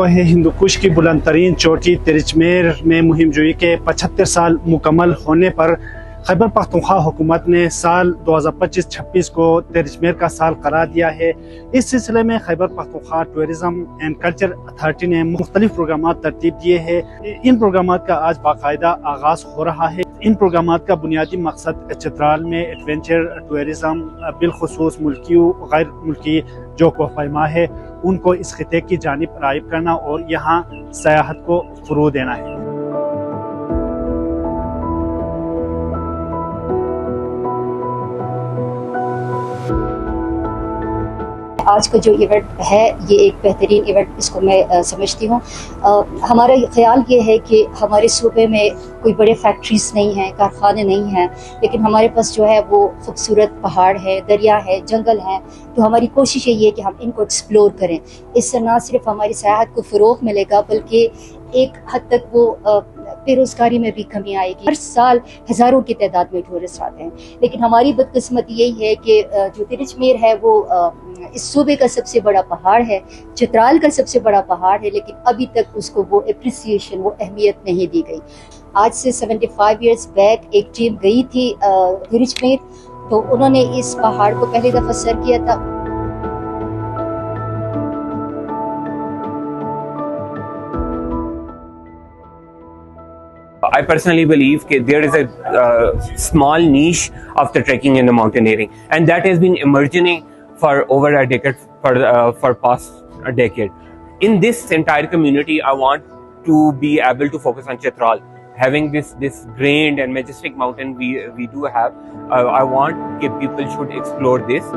کوہ ہندوکش کی بلند ترین چوٹی ترچمیر میں مہم جوئی کے 75 سال مکمل ہونے پر خیبر پختونخوا حکومت نے سال 2025-26 کو ترچمیر کا سال قرار دیا ہے۔ اس سلسلے میں Khyber Pakhtunkhwa tourism and culture authority نے مختلف پروگرامات ترتیب دیے ہیں۔ ان پروگرامات کا آج باقاعدہ آغاز ہو رہا ہے۔ ان پروگرامات کا بنیادی مقصد چترال میں ایڈونچر ٹورزم بالخصوص ملکی و غیر ملکی جو کوہ پیما ہے ان کو اس خطے کی جانب راغب کرنا اور یہاں سیاحت کو فروغ دینا ہے۔ آج کا جو ایونٹ ہے یہ ایک بہترین ایونٹ اس کو میں سمجھتی ہوں۔ ہمارا خیال یہ ہے کہ ہمارے صوبے میں کوئی بڑے فیکٹریز نہیں ہیں، کارخانے نہیں ہیں، لیکن ہمارے پاس جو ہے وہ خوبصورت پہاڑ ہے، دریا ہے، جنگل ہیں، تو ہماری کوشش یہی ہے کہ ہم ان کو ایکسپلور کریں۔ اس سے نہ صرف ہماری سیاحت کو فروغ ملے گا بلکہ ایک حد تک وہ بے روزگاری میں بھی کمی آئے گی۔ ہر سال ہزاروں کی تعداد میں ٹورسٹ آتے ہیں، لیکن ہماری بدقسمتی یہی ہے کہ جو ترچمیر ہے وہ اس صوبے کا سب سے بڑا پہاڑ ہے، چترال کا سب سے بڑا پہاڑ ہے، لیکن ابھی تک اس کو وہ اپریسیشن، وہ اہمیت نہیں دی گئی۔ آج سے 75 ایئرز بیک ایک ٹیم گئی تھی ترچمیر، تو انہوں نے اس پہاڑ کو پہلی دفعہ سر کیا تھا۔ I personally believe that there is a small niche of the trekking and the mountaineering, and that has been emerging for over a decade, for past a decade. In this entire community, I want to be able to focus on Chitral, having this grand and majestic mountain we do have. I want that people should explore this.